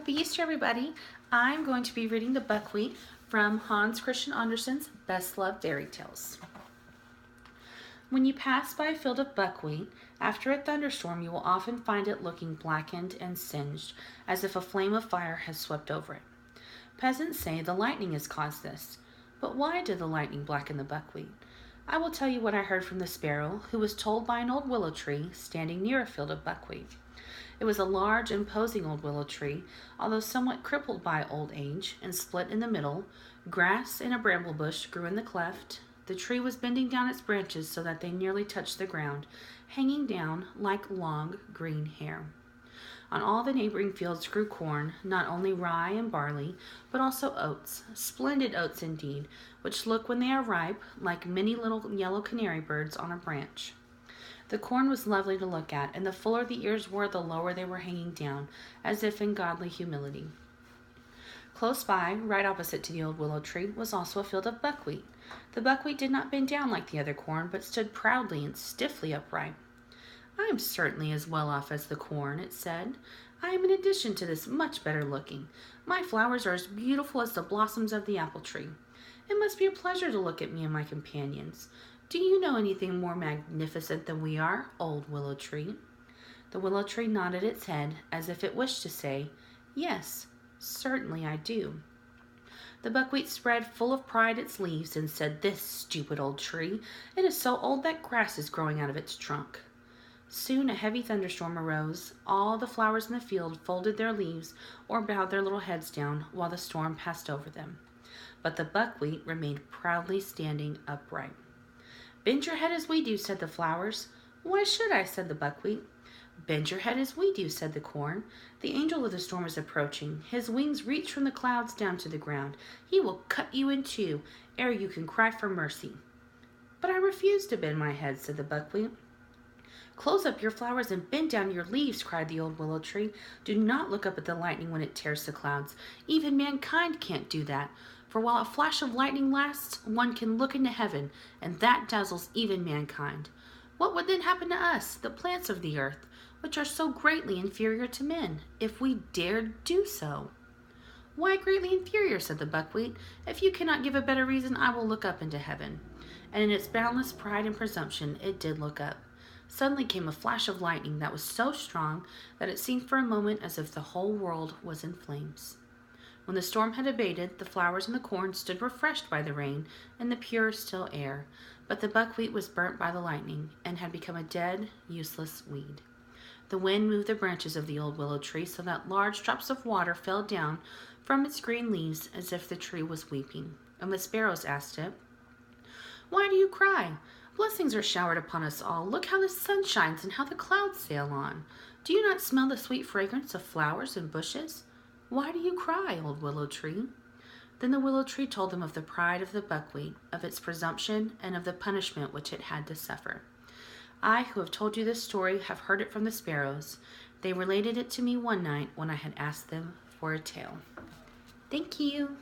Happy Easter, everybody. I'm going to be reading the Buckwheat from Hans Christian Andersen's Best Loved Fairy Tales. When you pass by a field of buckwheat, after a thunderstorm, you will often find it looking blackened and singed, as if a flame of fire has swept over it. Peasants say the lightning has caused this. But why did the lightning blacken the buckwheat? I will tell you what I heard from the sparrow, who was told by an old willow tree standing near a field of buckwheat. It was a large, imposing old willow tree, although somewhat crippled by old age and split in the middle. Grass and a bramble bush grew in the cleft. The tree was bending down its branches so that they nearly touched the ground, hanging down like long green hair. On all the neighboring fields grew corn, not only rye and barley, but also oats, splendid oats indeed, which look when they are ripe like many little yellow canary birds on a branch. The corn was lovely to look at, and the fuller the ears were, the lower they were hanging down, as if in godly humility. Close by, right opposite to the old willow tree, was also a field of buckwheat. The buckwheat did not bend down like the other corn, but stood proudly and stiffly upright. "I am certainly as well off as the corn," it said. "I am in addition to this much better looking. My flowers are as beautiful as the blossoms of the apple tree. It must be a pleasure to look at me and my companions. Do you know anything more magnificent than we are, old willow tree?" The willow tree nodded its head, as if it wished to say, "Yes, certainly I do." The buckwheat spread full of pride its leaves and said, "This stupid old tree, it is so old that grass is growing out of its trunk." Soon a heavy thunderstorm arose. All the flowers in the field folded their leaves or bowed their little heads down while the storm passed over them. But the buckwheat remained proudly standing upright. "Bend your head as we do," said the flowers. "Why should I?" said the buckwheat. "Bend your head as we do," said the corn. "The angel of the storm is approaching. His wings reach from the clouds down to the ground. He will cut you in two ere you can cry for mercy." "But I refuse to bend my head," said the buckwheat. "Close up your flowers and bend down your leaves," cried the old willow tree. "Do not look up at the lightning when it tears the clouds. Even mankind can't do that. For while a flash of lightning lasts, one can look into heaven, and that dazzles even mankind. What would then happen to us, the plants of the earth, which are so greatly inferior to men, if we dared do so?" "Why greatly inferior?" said the buckwheat. "If you cannot give a better reason, I will look up into heaven." And in its boundless pride and presumption, it did look up. Suddenly came a flash of lightning that was so strong that it seemed for a moment as if the whole world was in flames. When the storm had abated, the flowers and the corn stood refreshed by the rain and the pure, still air, but the buckwheat was burnt by the lightning and had become a dead, useless weed. The wind moved the branches of the old willow tree so that large drops of water fell down from its green leaves as if the tree was weeping, and the sparrows asked it, "Why do you cry? Blessings are showered upon us all. Look how the sun shines and how the clouds sail on. Do you not smell the sweet fragrance of flowers and bushes? Why do you cry, old willow tree?" Then the willow tree told them of the pride of the buckwheat, of its presumption, and of the punishment which it had to suffer. I, who have told you this story, have heard it from the sparrows. They related it to me one night when I had asked them for a tale. Thank you.